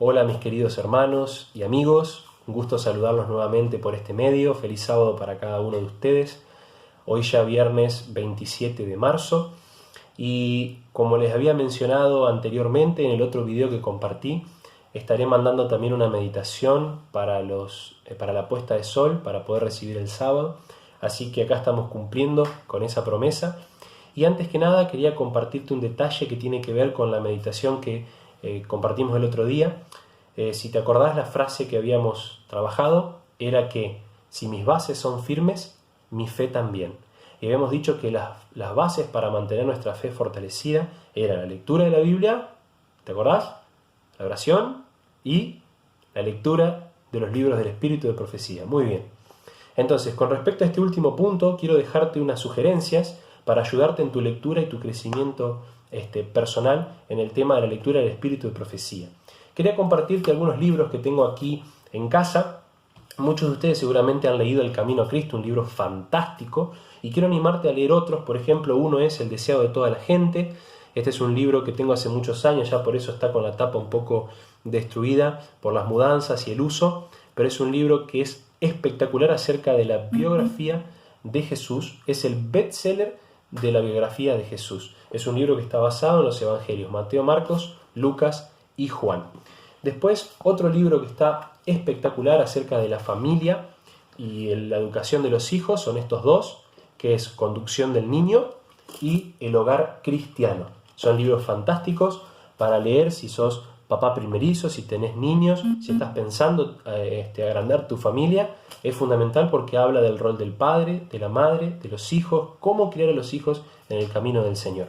Hola mis queridos hermanos y amigos, un gusto saludarlos nuevamente por este medio. Feliz sábado para cada uno de ustedes. Hoy ya viernes 27 de marzo y como les había mencionado anteriormente en el otro video que compartí, estaré mandando también una meditación para la puesta de sol, para poder recibir el sábado. Así que acá estamos cumpliendo con esa promesa. Y antes que nada quería compartirte un detalle que tiene que ver con la meditación que compartimos el otro día. Si te acordás, la frase que habíamos trabajado era que si mis bases son firmes, mi fe también. Y habíamos dicho que las bases para mantener nuestra fe fortalecida eran la lectura de la Biblia, ¿te acordás? La oración y la lectura de los libros del Espíritu de Profecía. Muy bien. Entonces, con respecto a este último punto, quiero dejarte unas sugerencias para ayudarte en tu lectura y tu crecimiento personal en el tema de la lectura del Espíritu de Profecía. Quería compartirte algunos libros que tengo aquí en casa. Muchos de ustedes seguramente han leído El Camino a Cristo, un libro fantástico, y quiero animarte a leer otros. Por ejemplo, uno es El Deseado de toda la gente. Este es un libro que tengo hace muchos años, ya por eso está con la tapa un poco destruida por las mudanzas y el uso, pero es un libro que es espectacular acerca de la biografía de Jesús. Es el bestseller de la biografía de Jesús. Es un libro que está basado en los evangelios Mateo, Marcos, Lucas y Juan. Después, otro libro que está espectacular acerca de la familia y la educación de los hijos son estos dos, que es Conducción del Niño y El Hogar Cristiano. Son libros fantásticos para leer si sos papá primerizo, si tenés niños, si estás pensando agrandar tu familia. Es fundamental porque habla del rol del padre, de la madre, de los hijos, cómo criar a los hijos en el camino del Señor.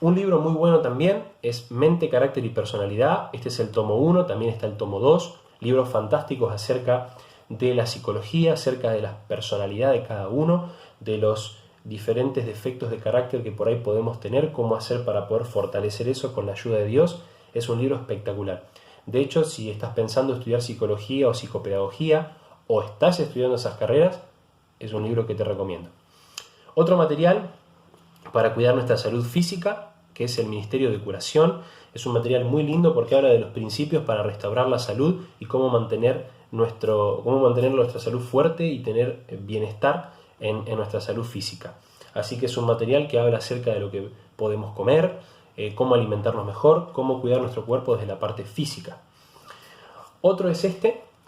Un libro muy bueno también es Mente, Carácter y Personalidad. Este es el tomo 1, también está el tomo 2. Libros fantásticos acerca de la psicología, acerca de la personalidad de cada uno, de los diferentes defectos de carácter que por ahí podemos tener, cómo hacer para poder fortalecer eso con la ayuda de Dios. Es un libro espectacular. De hecho, si estás pensando estudiar psicología o psicopedagogía o estás estudiando esas carreras, es un libro que te recomiendo. Otro material para cuidar nuestra salud física, que es el Ministerio de Curación. Es un material muy lindo porque habla de los principios para restaurar la salud y cómo mantener nuestra salud fuerte y tener bienestar en nuestra salud física. Así que es un material que habla acerca de lo que podemos comer, cómo alimentarnos mejor, cómo cuidar nuestro cuerpo desde la parte física. Otro es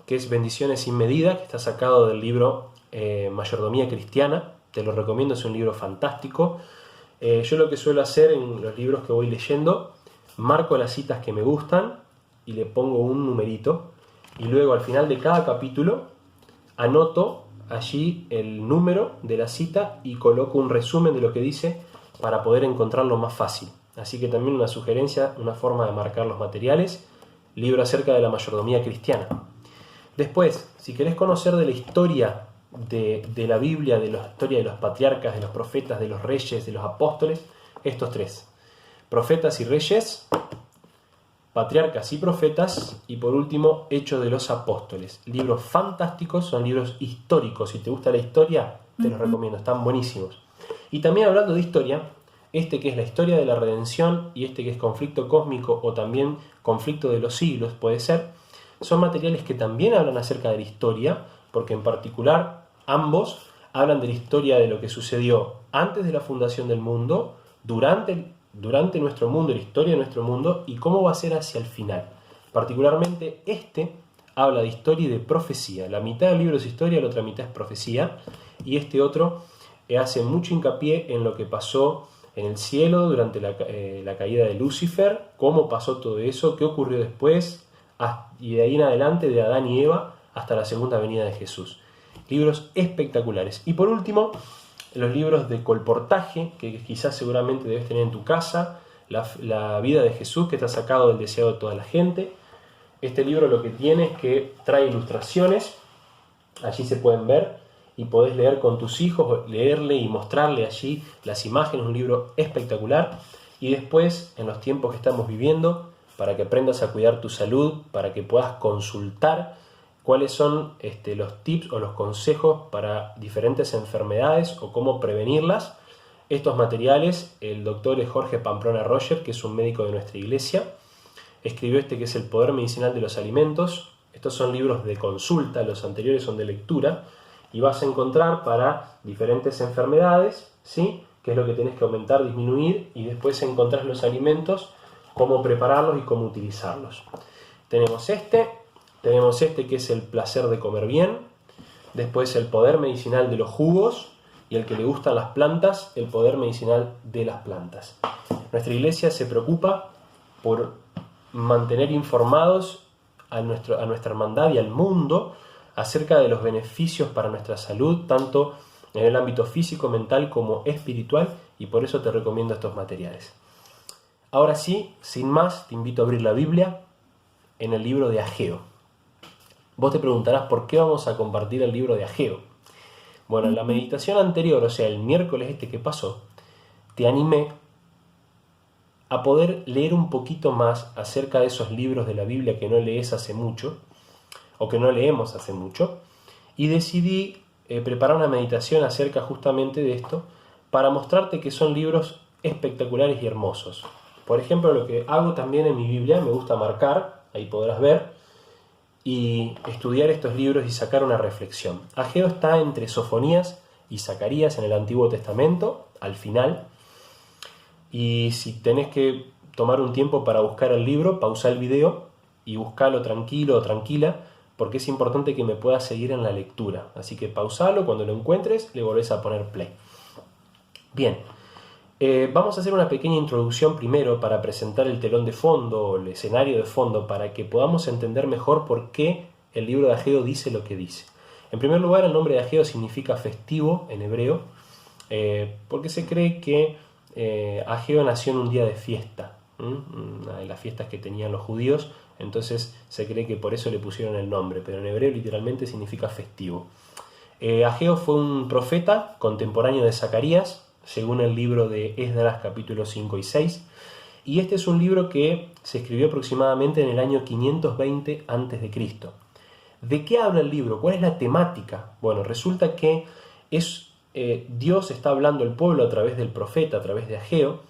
que es Bendiciones sin medida, que está sacado del libro Mayordomía Cristiana. Te lo recomiendo, es un libro fantástico. Yo lo que suelo hacer en los libros que voy leyendo, marco las citas que me gustan y le pongo un numerito, y luego al final de cada capítulo anoto allí el número de la cita y coloco un resumen de lo que dice para poder encontrarlo más fácil. Así que también una sugerencia, una forma de marcar los materiales, libro acerca de la mayordomía cristiana. Después, si querés conocer de la historia de la Biblia, de la historia de los patriarcas, de los profetas, de los reyes, de los apóstoles, estos tres: profetas y reyes, patriarcas y profetas, y por último, Hechos de los Apóstoles. Libros fantásticos, son libros históricos. Si te gusta la historia, te los recomiendo, están buenísimos. Y también hablando de historia, que es la historia de la redención y que es conflicto cósmico o también conflicto de los siglos, puede ser, son materiales que también hablan acerca de la historia, porque en particular ambos hablan de la historia de lo que sucedió antes de la fundación del mundo, durante nuestro mundo, la historia de nuestro mundo y cómo va a ser hacia el final. Particularmente habla de historia y de profecía. La mitad del libro es historia, la otra mitad es profecía, y otro hace mucho hincapié en lo que pasó en el cielo durante la caída de Lucifer, cómo pasó todo eso, qué ocurrió después, y de ahí en adelante, de Adán y Eva hasta la segunda venida de Jesús. Libros espectaculares. Y por último, los libros de colportaje, que quizás seguramente debes tener en tu casa, la vida de Jesús, que está sacado del Deseado de toda la gente. Este libro lo que tiene es que trae ilustraciones, allí se pueden ver, y podés leer con tus hijos, leerle y mostrarle allí las imágenes, un libro espectacular. Y después, en los tiempos que estamos viviendo, para que aprendas a cuidar tu salud, para que puedas consultar cuáles son los tips o los consejos para diferentes enfermedades o cómo prevenirlas. Estos materiales, el doctor Jorge Pamplona Roger, que es un médico de nuestra iglesia, escribió este que es El poder medicinal de los alimentos. Estos son libros de consulta, los anteriores son de lectura, y vas a encontrar para diferentes enfermedades, ¿sí?, qué es lo que tenés que aumentar, disminuir, y después encontrás los alimentos, cómo prepararlos y cómo utilizarlos. Tenemos este que es El placer de comer bien, después El poder medicinal de los jugos, y el que le gustan las plantas, El poder medicinal de las plantas. Nuestra iglesia se preocupa por mantener informados a nuestra hermandad y al mundo acerca de los beneficios para nuestra salud, tanto en el ámbito físico, mental como espiritual, y por eso te recomiendo estos materiales. Ahora sí, sin más, te invito a abrir la Biblia en el libro de Ageo. Vos te preguntarás por qué vamos a compartir el libro de Ageo. Bueno, en la meditación anterior, o sea, el miércoles este que pasó, te animé a poder leer un poquito más acerca de esos libros de la Biblia que no lees hace mucho, o que no leemos hace mucho, y decidí preparar una meditación acerca justamente de esto, para mostrarte que son libros espectaculares y hermosos. Por ejemplo, lo que hago también en mi Biblia, me gusta marcar, ahí podrás ver, y estudiar estos libros y sacar una reflexión. Ageo está entre Sofonías y Zacarías en el Antiguo Testamento, al final, y si tenés que tomar un tiempo para buscar el libro, pausa el video y buscalo tranquilo o tranquila, porque es importante que me puedas seguir en la lectura. Así que pausalo, cuando lo encuentres le volvés a poner play. Bien, vamos a hacer una pequeña introducción primero para presentar el telón de fondo, el escenario de fondo, para que podamos entender mejor por qué el libro de Ageo dice lo que dice. En primer lugar, el nombre de Ageo significa festivo en hebreo, porque se cree que Ageo nació en un día de fiesta, una de las fiestas que tenían los judíos, entonces se cree que por eso le pusieron el nombre, pero en hebreo literalmente significa festivo. Ageo fue un profeta contemporáneo de Zacarías, según el libro de Esdras capítulos 5 y 6, y este es un libro que se escribió aproximadamente en el año 520 a.C. ¿De qué habla el libro? ¿Cuál es la temática? Bueno, resulta que Dios está hablando al pueblo a través del profeta, a través de Ageo,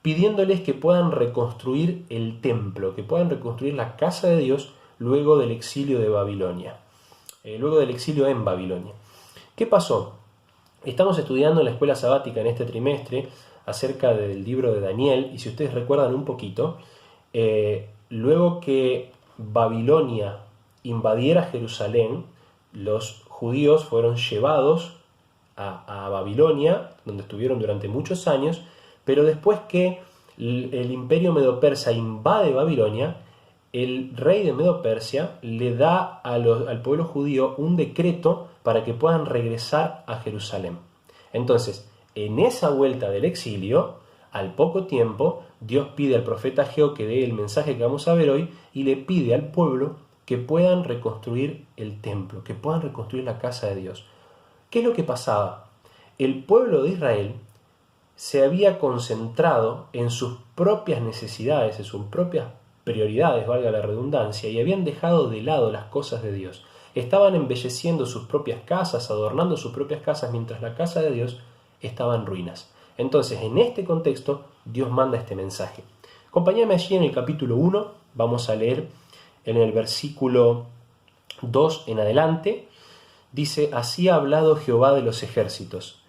pidiéndoles que puedan reconstruir el templo, que puedan reconstruir la casa de Dios luego del exilio de Babilonia, luego del exilio en Babilonia. ¿Qué pasó? Estamos estudiando en la escuela sabática en este trimestre acerca del libro de Daniel, y si ustedes recuerdan un poquito, luego que Babilonia invadiera Jerusalén, los judíos fueron llevados a Babilonia, donde estuvieron durante muchos años, pero después que el imperio medo-persa invade Babilonia, el rey de Medo-Persia le da al pueblo judío un decreto para que puedan regresar a Jerusalén. Entonces, en esa vuelta del exilio, al poco tiempo, Dios pide al profeta Ageo que dé el mensaje que vamos a ver hoy, y le pide al pueblo que puedan reconstruir el templo, que puedan reconstruir la casa de Dios. ¿Qué es lo que pasaba? El pueblo de Israel se había concentrado en sus propias necesidades, en sus propias prioridades, valga la redundancia, y habían dejado de lado las cosas de Dios. Estaban embelleciendo sus propias casas, adornando sus propias casas, mientras la casa de Dios estaba en ruinas. Entonces, en este contexto, Dios manda este mensaje. Acompáñame allí en el capítulo 1, vamos a leer en el versículo 2 en adelante. Dice: así ha hablado Jehová de los ejércitos.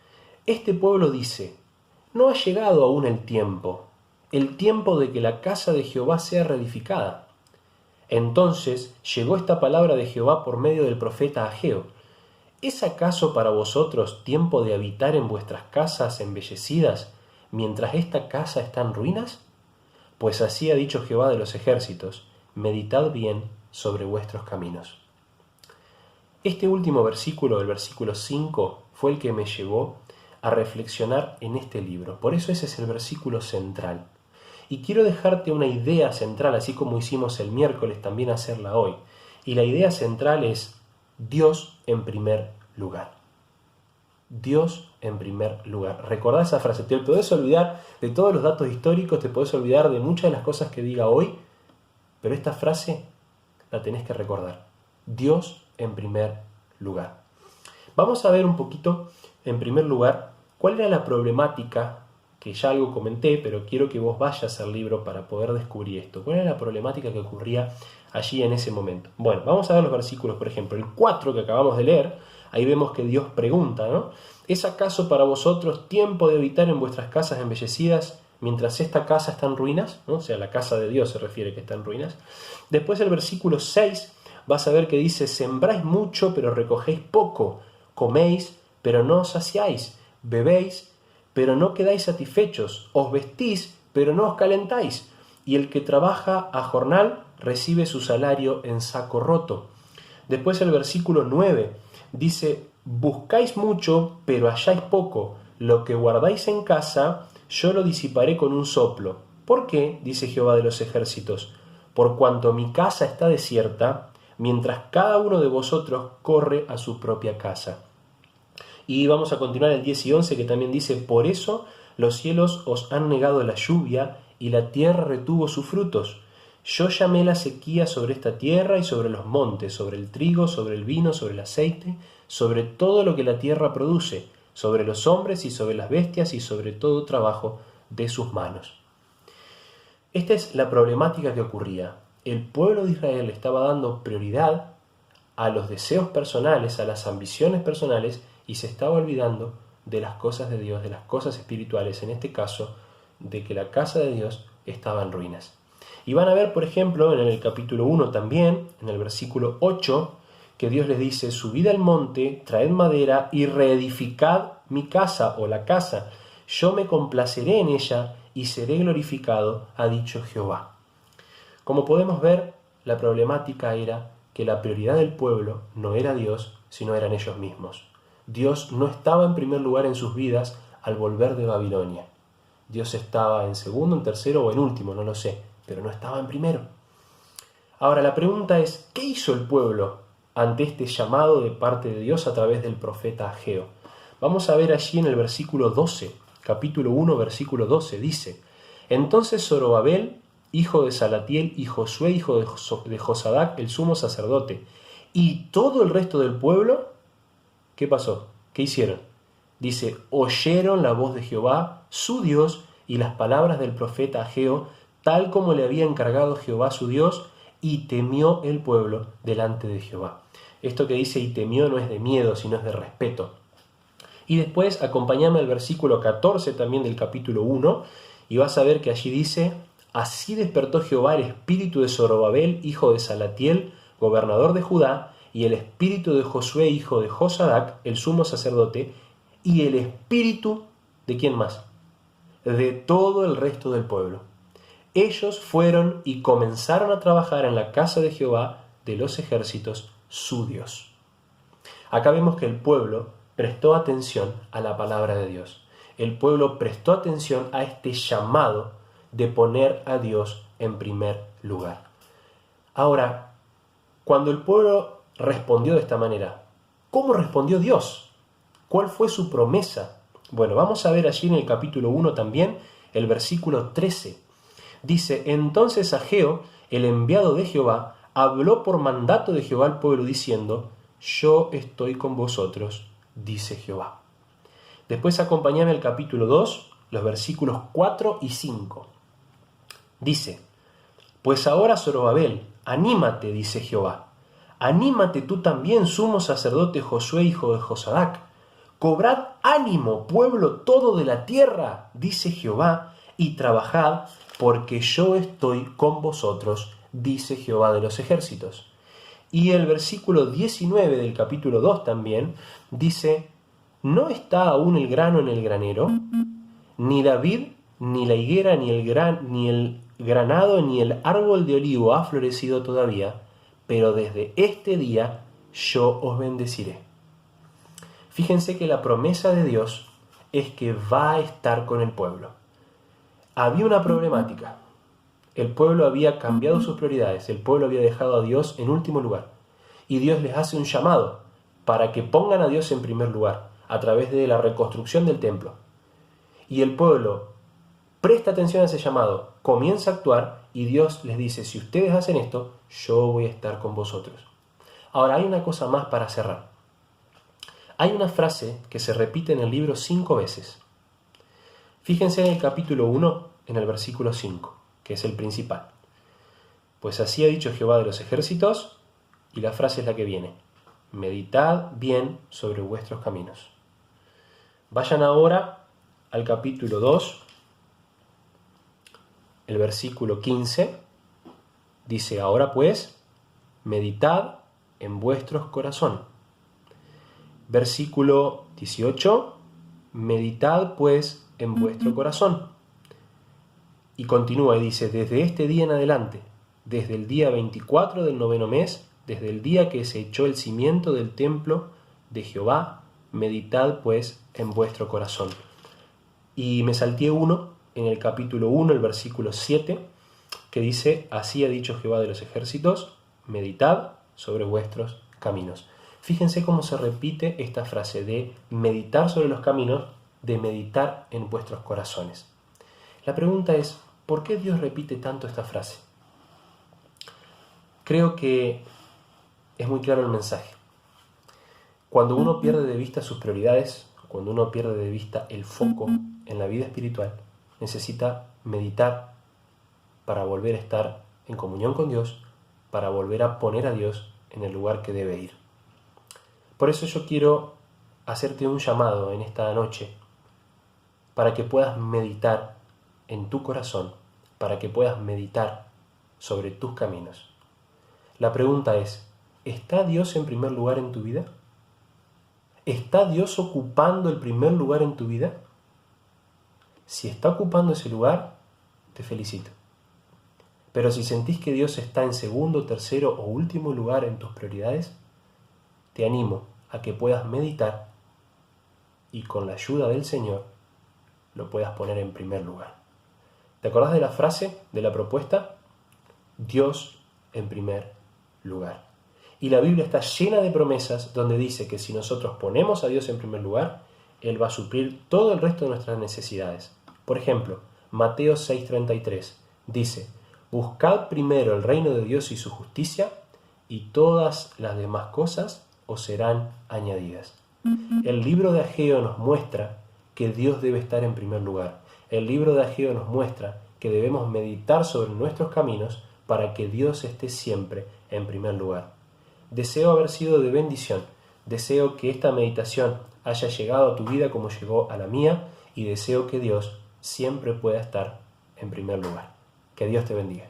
Este pueblo dice: no ha llegado aún el tiempo de que la casa de Jehová sea reedificada. Entonces llegó esta palabra de Jehová por medio del profeta Ageo: ¿es acaso para vosotros tiempo de habitar en vuestras casas embellecidas, mientras esta casa está en ruinas? Pues así ha dicho Jehová de los ejércitos: meditad bien sobre vuestros caminos. Este último versículo, el versículo 5, fue el que me llevó a reflexionar en este libro. Por eso ese es el versículo central. Y quiero dejarte una idea central, así como hicimos el miércoles, también hacerla hoy. Y la idea central es Dios en primer lugar. Dios en primer lugar. Recordá esa frase. Te podés olvidar de todos los datos históricos, te podés olvidar de muchas de las cosas que diga hoy, pero esta frase la tenés que recordar. Dios en primer lugar. Vamos a ver un poquito, en primer lugar, cuál era la problemática que ya algo comenté, pero quiero que vos vayas al libro para poder descubrir esto. ¿Cuál era la problemática que ocurría allí en ese momento? Bueno, vamos a ver los versículos, por ejemplo, el 4 que acabamos de leer, ahí vemos que Dios pregunta, ¿no? ¿Es acaso para vosotros tiempo de habitar en vuestras casas embellecidas mientras esta casa está en ruinas? ¿No? O sea, la casa de Dios se refiere que está en ruinas. Después el versículo 6 vas a ver que dice, sembráis mucho pero recogéis poco, coméis pero no os saciáis, bebéis pero no quedáis satisfechos, os vestís pero no os calentáis, y el que trabaja a jornal recibe su salario en saco roto. Después el versículo 9 dice, buscáis mucho pero halláis poco, lo que guardáis en casa yo lo disiparé con un soplo. ¿Por qué? Dice Jehová de los ejércitos, por cuanto mi casa está desierta, mientras cada uno de vosotros corre a su propia casa. Y vamos a continuar el 10 y 11 que también dice, por eso los cielos os han negado la lluvia y la tierra retuvo sus frutos. Yo llamé la sequía sobre esta tierra y sobre los montes, sobre el trigo, sobre el vino, sobre el aceite, sobre todo lo que la tierra produce, sobre los hombres y sobre las bestias y sobre todo trabajo de sus manos. Esta es la problemática que ocurría. El pueblo de Israel estaba dando prioridad a los deseos personales, a las ambiciones personales, y se estaba olvidando de las cosas de Dios, de las cosas espirituales, en este caso, de que la casa de Dios estaba en ruinas. Y van a ver, por ejemplo, en el capítulo 1 también, en el versículo 8, que Dios les dice, subid al monte, traed madera y reedificad mi casa o la casa. Yo me complaceré en ella y seré glorificado, ha dicho Jehová. Como podemos ver, la problemática era que la prioridad del pueblo no era Dios, sino eran ellos mismos. Dios no estaba en primer lugar en sus vidas al volver de Babilonia. Dios estaba en segundo, en tercero o en último, no lo sé, pero no estaba en primero. Ahora la pregunta es, ¿qué hizo el pueblo ante este llamado de parte de Dios a través del profeta Ageo? Vamos a ver allí en el versículo 12, capítulo 1, versículo 12, dice, entonces Zorobabel, hijo de Salatiel, y Josué, hijo de Josadac, el sumo sacerdote, y todo el resto del pueblo, ¿qué pasó? ¿Qué hicieron? Dice, oyeron la voz de Jehová, su Dios, y las palabras del profeta Ageo, tal como le había encargado Jehová su Dios, y temió el pueblo delante de Jehová. Esto que dice y temió no es de miedo, sino es de respeto. Y después acompáñame al versículo 14 también del capítulo 1, y vas a ver que allí dice, así despertó Jehová el espíritu de Zorobabel, hijo de Salatiel, gobernador de Judá, y el espíritu de Josué, hijo de Josadac, el sumo sacerdote, y el espíritu ¿de quién más? De todo el resto del pueblo. Ellos fueron y comenzaron a trabajar en la casa de Jehová de los ejércitos, su Dios. Acá vemos que el pueblo prestó atención a la palabra de Dios. El pueblo prestó atención a este llamado de poner a Dios en primer lugar. Ahora, cuando el pueblo respondió de esta manera, ¿cómo respondió Dios? ¿Cuál fue su promesa? Bueno, vamos a ver allí en el capítulo 1 también, el versículo 13. Dice, entonces Ageo, el enviado de Jehová, habló por mandato de Jehová al pueblo diciendo, yo estoy con vosotros, dice Jehová. Después acompáñame al capítulo 2, los versículos 4 y 5. Dice, pues ahora Zorobabel, anímate, dice Jehová. Anímate tú también, sumo sacerdote Josué, hijo de Josadac. Cobrad ánimo, pueblo todo de la tierra, dice Jehová, y trabajad, porque yo estoy con vosotros, dice Jehová de los ejércitos. Y el versículo 19 del capítulo 2 también dice, ¿no está aún el grano en el granero? Ni la vid, ni la higuera, ni el granado, ni el árbol de olivo ha florecido todavía, pero desde este día yo os bendeciré. Fíjense que la promesa de Dios es que va a estar con el pueblo. Había una problemática. El pueblo había cambiado sus prioridades, el pueblo había dejado a Dios en último lugar. Y Dios les hace un llamado para que pongan a Dios en primer lugar, a través de la reconstrucción del templo. Y el pueblo presta atención a ese llamado, comienza a actuar y Dios les dice, si ustedes hacen esto, yo voy a estar con vosotros. Ahora hay una cosa más para cerrar. Hay una frase que se repite en el libro 5 veces. Fíjense en el capítulo 1, en el versículo 5, que es el principal. Pues así ha dicho Jehová de los ejércitos, y la frase es la que viene: meditad bien sobre vuestros caminos. Vayan ahora al capítulo 2, el versículo 15, dice: ahora pues, meditad en vuestros corazones. Versículo 18, meditad pues en vuestro corazón. Y continúa y dice: desde este día en adelante, desde el día 24 del 9º mes, desde el día que se echó el cimiento del templo de Jehová, meditad pues en vuestro corazón. Y me salté uno en el capítulo 1, el versículo 7, que dice: así ha dicho Jehová de los ejércitos, meditad sobre vuestros caminos. Fíjense cómo se repite esta frase de meditar sobre los caminos, de meditar en vuestros corazones. La pregunta es: ¿por qué Dios repite tanto esta frase? Creo que es muy claro el mensaje. Cuando uno pierde de vista sus prioridades, cuando uno pierde de vista el foco en la vida espiritual, necesita meditar para volver a estar en comunión con Dios, para volver a poner a Dios en el lugar que debe ir. Por eso yo quiero hacerte un llamado en esta noche, para que puedas meditar en tu corazón, para que puedas meditar sobre tus caminos. La pregunta es: ¿está Dios en primer lugar en tu vida? ¿Está Dios ocupando el primer lugar en tu vida? Si está ocupando ese lugar, te felicito. Pero si sentís que Dios está en segundo, tercero o último lugar en tus prioridades, te animo a que puedas meditar y con la ayuda del Señor lo puedas poner en primer lugar. ¿Te acordás de la frase, de la propuesta? Dios en primer lugar. Y la Biblia está llena de promesas donde dice que si nosotros ponemos a Dios en primer lugar, Él va a suplir todo el resto de nuestras necesidades. Por ejemplo, Mateo 6:33 dice: buscad primero el reino de Dios y su justicia, y todas las demás cosas os serán añadidas. El libro de Ageo nos muestra que Dios debe estar en primer lugar. El libro de Ageo nos muestra que debemos meditar sobre nuestros caminos para que Dios esté siempre en primer lugar. Deseo haber sido de bendición. Deseo que esta meditación haya llegado a tu vida como llegó a la mía, y deseo que Dios siempre pueda estar en primer lugar. Que Dios te bendiga.